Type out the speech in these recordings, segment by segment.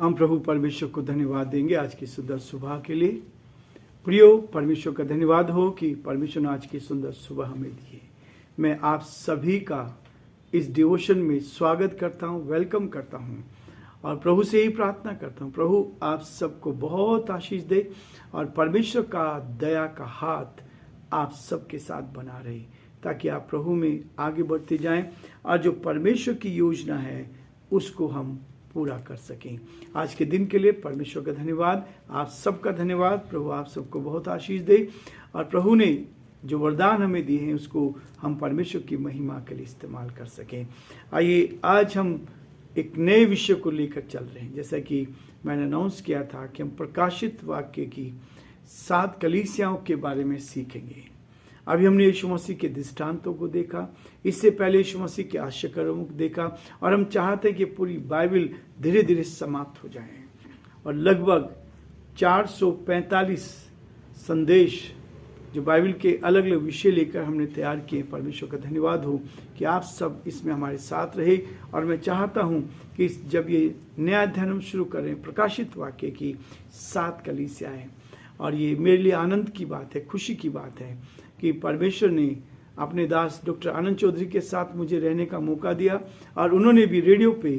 हम प्रभु परमेश्वर को धन्यवाद देंगे आज की सुंदर सुबह के लिए। प्रियो, परमेश्वर का धन्यवाद हो कि परमेश्वर ने आज की सुंदर सुबह हमें दी है। मैं आप सभी का इस डिवोशन में स्वागत करता हूं, वेलकम करता हूं और प्रभु से ही प्रार्थना करता हूं, प्रभु आप सबको बहुत आशीष दे और परमेश्वर का दया का हाथ आप सबके साथ बना रहे, ताकि आप प्रभु में आगे बढ़ते जाएं और जो परमेश्वर की योजना है उसको हम पूरा कर सकें। आज के दिन के लिए परमेश्वर का धन्यवाद, आप सबका धन्यवाद। प्रभु आप सबको बहुत आशीष दे और प्रभु ने जो वरदान हमें दिए हैं उसको हम परमेश्वर की महिमा के लिए इस्तेमाल कर सकें। आइए आज हम एक नए विषय को लेकर चल रहे हैं। जैसा कि मैंने अनाउंस किया था कि हम प्रकाशित वाक्य की 7 कलीसियाओं के बारे में सीखेंगे। अभी हमने यीशु मसीह के दृष्टांतों को देखा, इससे पहले यीशु मसीह के आश्चर्यों को देखा और हम चाहते हैं कि पूरी बाइबल धीरे धीरे समाप्त हो जाए और लगभग 445 संदेश जो बाइबल के अलग अलग विषय लेकर हमने तैयार किए। परमेश्वर का धन्यवाद हो कि आप सब इसमें हमारे साथ रहे और मैं चाहता हूं कि जब ये नया अध्ययन हम शुरू करें प्रकाशित वाक्य की 7 कलीसियाएं, और ये मेरे लिए आनंद की बात है, खुशी की बात है कि परमेश्वर ने अपने दास डॉक्टर आनंद चौधरी के साथ मुझे रहने का मौका दिया और उन्होंने भी रेडियो पे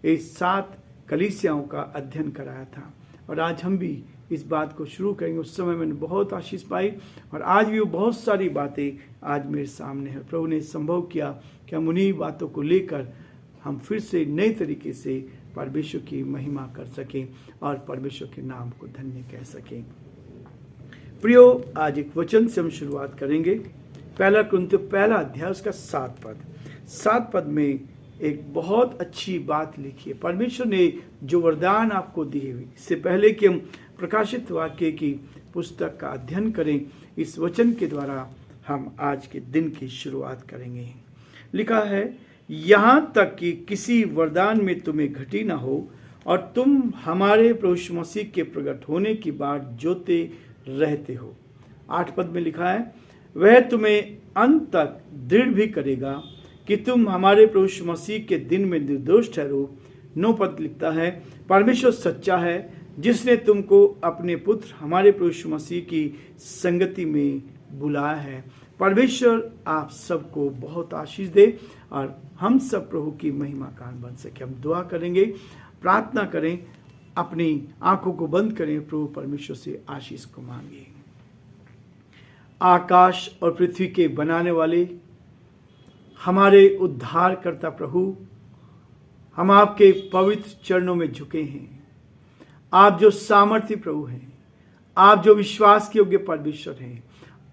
इस 7 कलीसियाओं का अध्ययन कराया था और आज हम भी इस बात को शुरू करेंगे। उस समय मैंने बहुत आशीष पाई और आज भी वो बहुत सारी बातें आज मेरे सामने है। प्रभु ने संभव किया कि हम उन्हीं बातों को लेकर हम फिर से नए तरीके से परमेश्वर की महिमा कर सकें और परमेश्वर के नाम को धन्य कह सकें। प्रियो, आज एक वचन से हम शुरुआत करेंगे। पहला कुरिन्थियों पहला अध्याय उसका 7 पद में एक बहुत अच्छी बात लिखी है। परमेश्वर ने जो वरदान आपको दिए हुए, इससे पहले कि हम प्रकाशित वाक्य की पुस्तक का अध्ययन करें, इस वचन के द्वारा हम आज के दिन की शुरुआत करेंगे। लिखा है, यहाँ तक कि किसी वरदान में तुम्हें घटी न हो और तुम हमारे प्रभु यीशु मसीह के प्रकट होने की बाट जोते रहते हो। 8 पद में लिखा है, वह तुम्हें अंत तक दृढ़ भी करेगा कि तुम हमारे प्रभु यीशु मसीह के दिन में निर्दोष ठहरो। 9 पद लिखता है, परमेश्वर सच्चा है जिसने तुमको अपने पुत्र हमारे प्रभु यीशु मसीह की संगति में बुलाया है। परमेश्वर आप सबको बहुत आशीष दे और हम सब प्रभु की महिमा कान बन सके। हम दुआ करेंगे, प्रार्थना करें, अपनी आंखों को बंद करें, प्रभु परमेश्वर से आशीष को मांगे। आकाश और पृथ्वी के बनाने वाले हमारे उद्धारकर्ता प्रभु, हम आपके पवित्र चरणों में झुके हैं। आप जो सामर्थ्य प्रभु हैं, आप जो विश्वास के योग्य परमेश्वर हैं,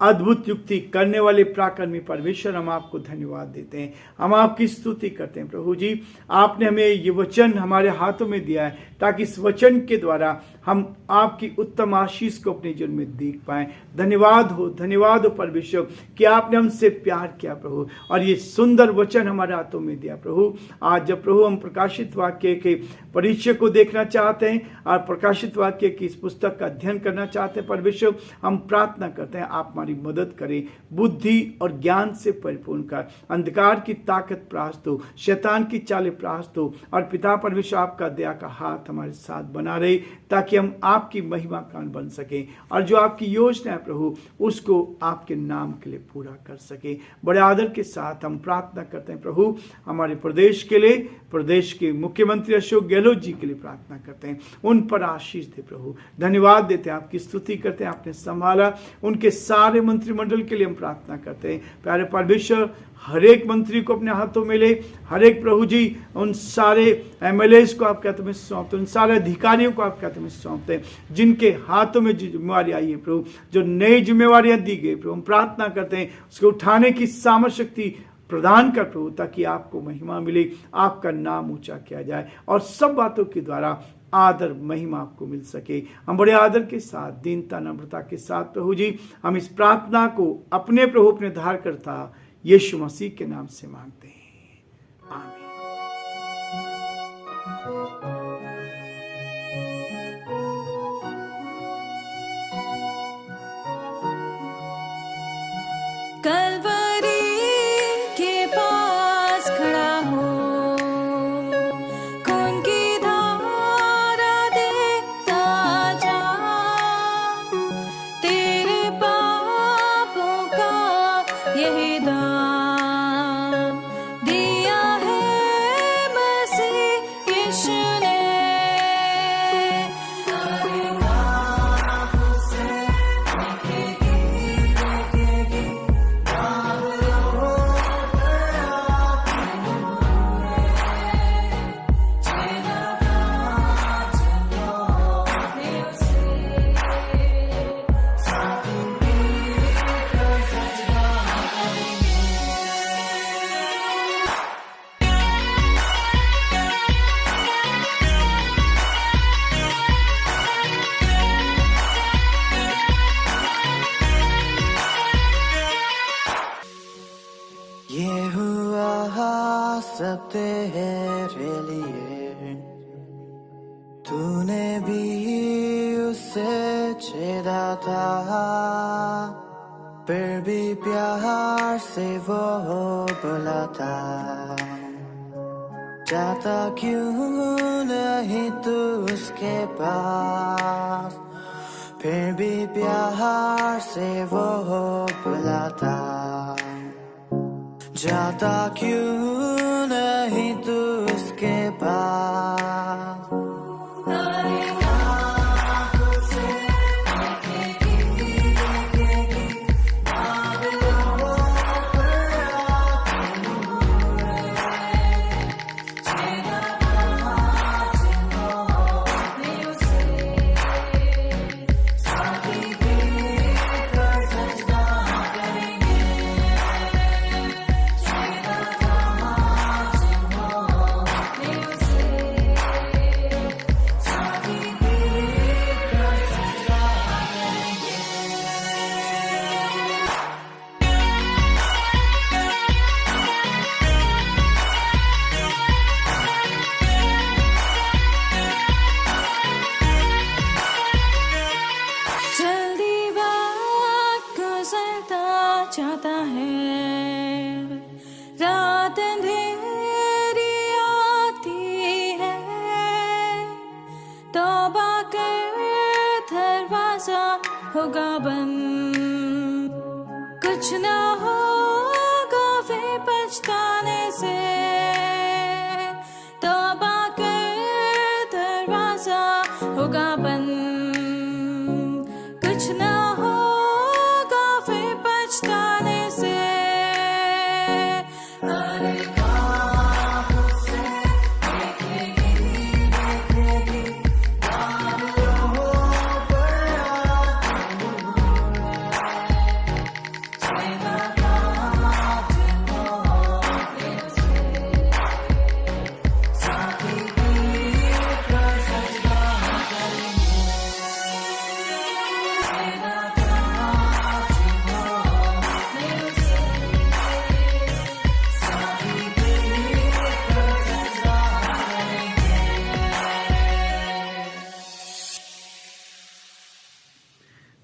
अद्भुत युक्ति करने वाले पराक्रमी परमेश्वर, हम आपको धन्यवाद देते हैं, हम आपकी स्तुति करते हैं। प्रभु जी, आपने हमें ये वचन हमारे हाथों में दिया है ताकि इस वचन के द्वारा हम आपकी उत्तम आशीष को अपने जीवन में देख पाएं। धन्यवाद हो परमेश्वर कि आपने हमसे प्यार किया प्रभु और ये सुंदर वचन हमारे हाथों में दिया। प्रभु, आज जब प्रभु हम प्रकाशित वाक्य के परिचय को देखना चाहते हैं और प्रकाशित वाक्य की इस पुस्तक का अध्ययन करना चाहते हैं, परमेश्वर हम प्रार्थना करते हैं आप हमारी मदद करें, बुद्धि और ज्ञान से परिपूर्ण कर, अंधकार की ताकत परास्त हो, शैतान की चालें परास्त हो और पिता परमेश्वर आपका दया का हाथ हमारे साथ बना रहे ताकि हम आपकी महिमा कान बन सकें और जो आपकी योजना है प्रभु उसको आपके नाम के लिए पूरा कर सके। बड़े आदर के साथ हम प्रार्थना करते हैं प्रभु, हमारे प्रदेश के लिए, प्रदेश के मुख्यमंत्री अशोक गहलोत जी के लिए प्रार्थना करते हैं, उन पर आशीष दे प्रभु। धन्यवाद देते हैं, आपकी स्तुति करते हैं, आपने संभाला। उनके सारे मंत्रिमंडल के लिए हम प्रार्थना करते हैं। प्यारे परमेश्वर, हर एक मंत्री को अपने हाथों में ले, हर एक प्रभु जी उन सारे एमएलएस को आपके हाथों में सौंपते, उन सारे अधिकारियों को आपके हाथों में सौंपते हैं जिनके हाथों में जिम्मेवारी आई है प्रभु, जो नई जिम्मेवारियां दी गई प्रभु, हम प्रार्थना करते हैं उसको उठाने की सामर्थ शक्ति प्रदान कर प्रभु, ताकि आपको महिमा मिले, आपका नाम ऊंचा किया जाए और सब बातों के द्वारा आदर महिमा आपको मिल सके। हम बड़े आदर के साथ, दीनता नम्रता के साथ प्रभु जी हम इस प्रार्थना को अपने प्रभु अपने उद्धारकर्ता यीशु मसीह के नाम से मांगते हैं, आमीन। कलवरी के पास खड़ा हो, खून की धारा तूने भी उसे छेड़ा था, फिर भी प्यार से वो बोला था, जाता क्यों नहीं तू उसके पास, फिर भी प्यार से वो बोला था, जाता क्यों नहीं तू उसके पास। जल्दी वक्त गुजरता जाता है, रात अंधेरी आती है, तौबा कर दरवाजा होगा बंद, कुछ ना होगा फिर पछताने से, तौबा कर दरवाजा होगा बंद, कुछ ना होगा फिर पछताने से।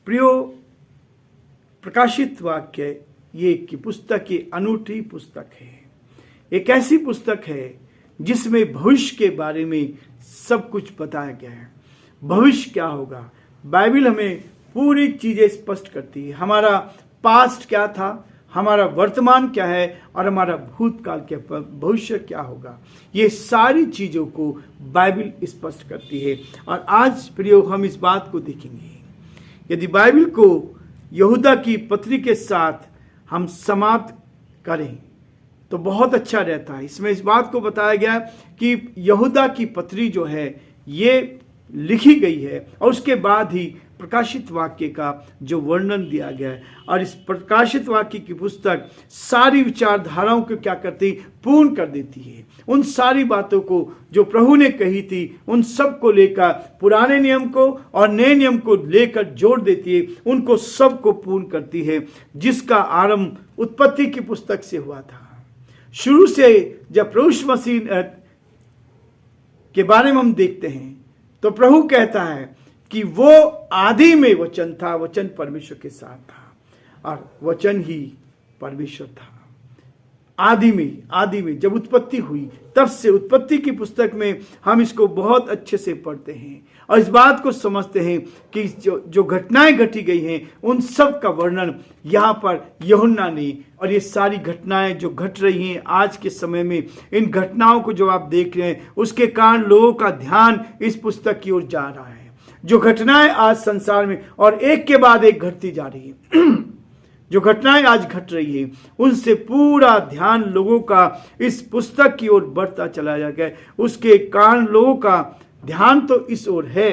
प्रियो, प्रकाशित वाक्य ये की पुस्तक की अनूठी पुस्तक है। एक ऐसी पुस्तक है जिसमें भविष्य के बारे में सब कुछ बताया गया है। भविष्य क्या होगा, बाइबल हमें पूरी चीजें स्पष्ट करती है। हमारा पास्ट क्या था, हमारा वर्तमान क्या है और हमारा भूतकाल क्या, भविष्य क्या होगा, ये सारी चीजों को बाइबल स्पष्ट करती है। और आज प्रियो हम इस बात को देखेंगे। यदि बाइबल को यहूदा की पत्री के साथ हम समाप्त करें तो बहुत अच्छा रहता है। इसमें इस बात को बताया गया कि यहूदा की पत्री जो है ये लिखी गई है और उसके बाद ही प्रकाशित वाक्य का जो वर्णन दिया गया है। और इस प्रकाशित वाक्य की पुस्तक सारी विचारधाराओं को क्या करती, पूर्ण कर देती है। उन सारी बातों को जो प्रभु ने कही थी उन सब को लेकर पुराने नियम को और नए नियम को लेकर जोड़ देती है, उनको सब को पूर्ण करती है, जिसका आरंभ उत्पत्ति की पुस्तक से हुआ था। शुरू से जब प्रभु यीशु मसीह के बारे में हम देखते हैं तो प्रभु कहता है कि वो आदि में वचन था, वचन परमेश्वर के साथ था और वचन ही परमेश्वर था। आदि में जब उत्पत्ति हुई तब से उत्पत्ति की पुस्तक में हम इसको बहुत अच्छे से पढ़ते हैं और इस बात को समझते हैं कि जो घटनाएं घटी गई हैं उन सब का वर्णन यहाँ पर यूहन्ना ने, और ये सारी घटनाएं जो घट रही हैं आज के समय में, इन घटनाओं को जो आप देख रहे हैं उसके कारण लोगों का ध्यान इस पुस्तक की ओर जा रहा है। जो घटनाएं आज संसार में और एक के बाद एक घटती जा रही है, जो घटनाएं आज घट रही है उनसे पूरा ध्यान लोगों का इस पुस्तक की ओर बढ़ता चला जाएगा। उसके कारण लोगों का ध्यान तो इस ओर है।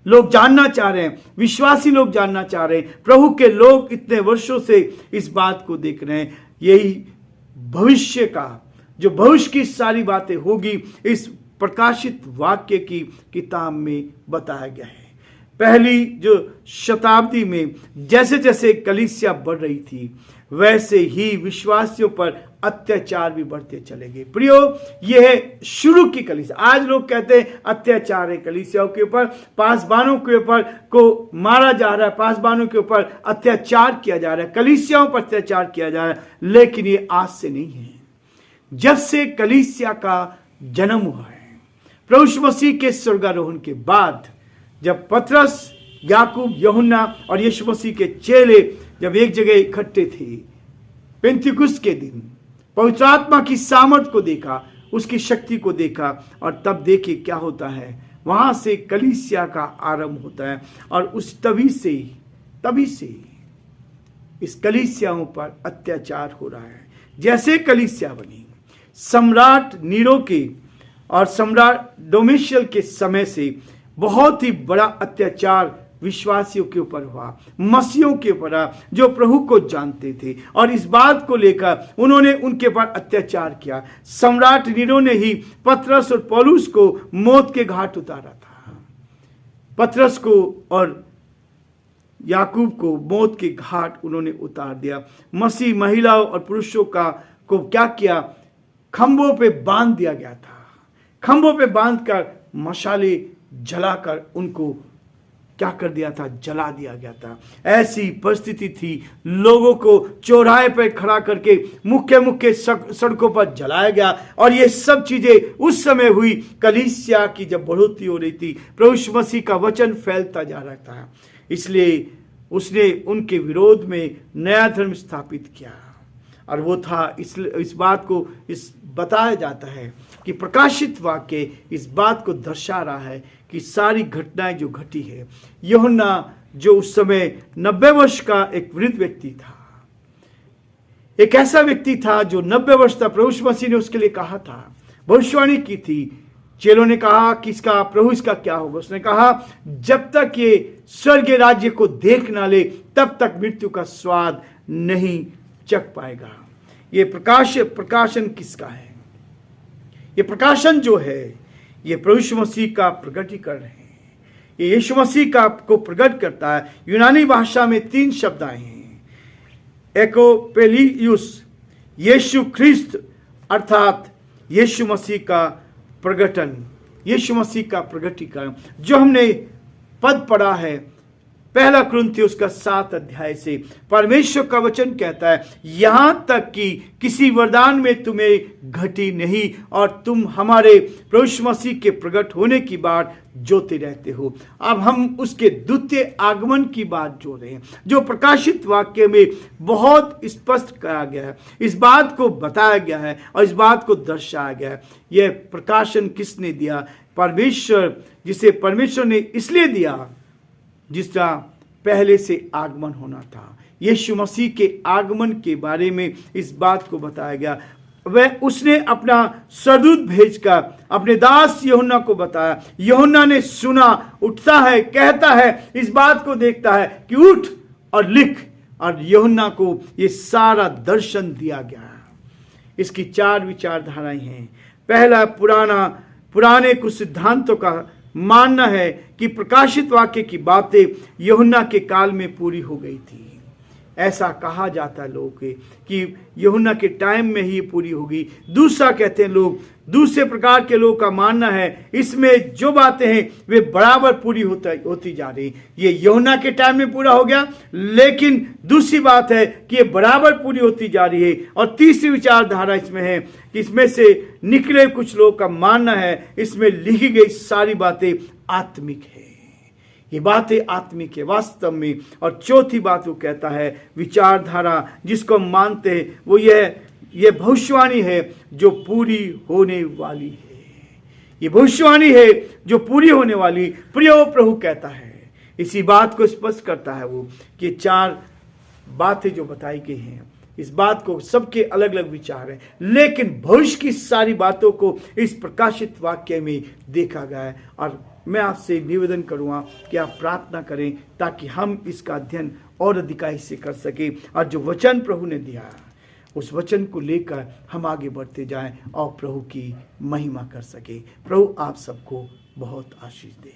लोग जानना चाह रहे हैं, विश्वासी लोग जानना चाह रहे हैं, प्रभु के लोग इतने वर्षों से इस बात को देख रहे हैं। यही भविष्य का, जो भविष्य की सारी बातें होगी इस प्रकाशित वाक्य की किताब में बताया गया है। पहली जो शताब्दी में जैसे जैसे कलीसिया बढ़ रही थी, वैसे ही विश्वासियों पर अत्याचार भी बढ़ते चलेंगे। प्रियो, यह है शुरू की कलीसिया। आज लोग कहते हैं अत्याचार है कलीसियाओं के ऊपर, पासबानों के ऊपर को मारा जा रहा है, पासबानों के ऊपर अत्याचार किया जा रहा है, कलीसियाओं पर अत्याचार किया जा रहा है। लेकिन ये आज से नहीं है। जब से कलीसिया का जन्म हुआ है, प्रभु यीशु मसीह के स्वर्गारोहण के बाद, जब पतरस, याकूब, यूहन्ना और यीशु मसीह के चेले जब एक जगह इकट्ठे थे, पेंतिकुस्त के दिन पवित्र आत्मा की सामर्थ को देखा, उसकी शक्ति को देखा, और तब देखे क्या होता है, वहां से कलीसिया का आरंभ होता है। और उस तभी से इस कलीसियाओं पर अत्याचार हो रहा है। जैसे कलीसिया बनी सम्राट नीरो के और सम्राट डोमिशियल के समय से बहुत ही बड़ा अत्याचार विश्वासियों के ऊपर हुआ, मसीहों के ऊपर, जो प्रभु को जानते थे, और इस बात को लेकर उन्होंने उनके ऊपर अत्याचार किया। सम्राट नीरो ने ही पतरस और पौलुस को मौत के घाट उतारा था। पतरस को और याकूब को मौत के घाट उन्होंने उतार दिया। मसीह महिलाओं और पुरुषों को क्या किया, खंभों पे बांध दिया गया था। खंभों पे बांधकर मशाले जलाकर उनको क्या कर दिया था, जला दिया गया था। ऐसी परिस्थिति थी, लोगों को चौराहे पर खड़ा करके मुख्य सड़कों पर जलाया गया। और ये सब चीजें उस समय हुई, कलीसिया की जब बढ़ोतरी हो रही थी, प्रभु यीशु मसीह का वचन फैलता जा रहा था। इसलिए उसने उनके विरोध में नया धर्म स्थापित किया, और वो था इस बात को बताया जाता है कि प्रकाशित वाक्य इस बात को दर्शा रहा है कि सारी घटनाएं जो घटी है, यूहन्ना जो उस समय 90 वर्ष का एक वृद्ध व्यक्ति था, एक ऐसा व्यक्ति था जो 90 वर्ष था, प्रभु यीशु मसीह ने उसके लिए कहा था, भविष्यवाणी की थी। चेलों ने कहा कि इसका प्रभु इसका क्या होगा। उसने कहा जब तक ये स्वर्गीय राज्य को देख ना ले तब तक मृत्यु का स्वाद नहीं चख पाएगा। ये प्रकाशन किसका है? ये प्रकाशन जो है ये प्रभु यीशु मसीह का प्रकटीकरण है। ये यीशु मसीह का को प्रकट करता है। यूनानी भाषा में 3 शब्द आए हैं, एकोपेलियुस, यीशु ख्रिस्त, अर्थात यीशु मसीह का प्रकटन, यीशु मसीह का प्रकटीकरण। जो हमने पद पढ़ा है 1 कुरिन्थियों उसका 7 अध्याय से, परमेश्वर का वचन कहता है यहां तक कि किसी वरदान में तुम्हें घटी नहीं, और तुम हमारे प्रभु यीशु मसीह के प्रकट होने की बात जोते रहते हो। अब हम उसके द्वितीय आगमन की बात जो रहे हैं, जो प्रकाशित वाक्य में बहुत स्पष्ट कहा गया है, इस बात को बताया गया है और इस बात को दर्शाया गया है। यह प्रकाशन किसने दिया? परमेश्वर, जिसे परमेश्वर ने इसलिए दिया जिसका पहले से आगमन होना था। यीशु मसीह के आगमन के बारे में इस बात को बताया गया। वह उसने अपना सरदूत भेजकर अपने दास यूहन्ना को बताया। यूहन्ना ने सुना, उठता है, कहता है, इस बात को देखता है कि उठ और लिख, और यूहन्ना को ये सारा दर्शन दिया गया। इसकी 4 विचारधाराएं हैं। पहला, पुराने कुछ सिद्धांतों का मानना है कि प्रकाशित वाक्य की बातें यूहन्ना के काल में पूरी हो गई थी। ऐसा कहा जाता है लोगों के कि यूहन्ना के टाइम में ही पूरी होगी। दूसरा कहते हैं लोग, दूसरे प्रकार के लोगों का मानना है इसमें जो बातें हैं वे बराबर पूरी होती जा रही। ये यूहन्ना के टाइम में पूरा हो गया, लेकिन दूसरी बात है कि ये बराबर पूरी होती जा रही है। और तीसरी विचारधारा इसमें है कि इसमें से निकले कुछ लोगों का मानना है इसमें लिखी गई सारी बातें आत्मिक है। ये बातें आत्मिक है वास्तव में। और चौथी बात वो कहता है, विचारधारा जिसको हम मानते हैं वो ये भविष्यवाणी है जो पूरी होने वाली है। ये भविष्यवाणी है जो पूरी होने वाली। प्रियो, प्रभु कहता है, इसी बात को स्पष्ट करता है वो कि 4 बातें जो बताई गई हैं, इस बात को सबके अलग अलग विचार हैं, लेकिन भविष्य की सारी बातों को इस प्रकाशित वाक्य में देखा गया है। और मैं आपसे निवेदन करूंगा कि आप प्रार्थना करें ताकि हम इसका अध्ययन और अधिकाई से कर सके, और जो वचन प्रभु ने दिया उस वचन को लेकर हम आगे बढ़ते जाएं और प्रभु की महिमा कर सके। प्रभु आप सबको बहुत आशीष दे।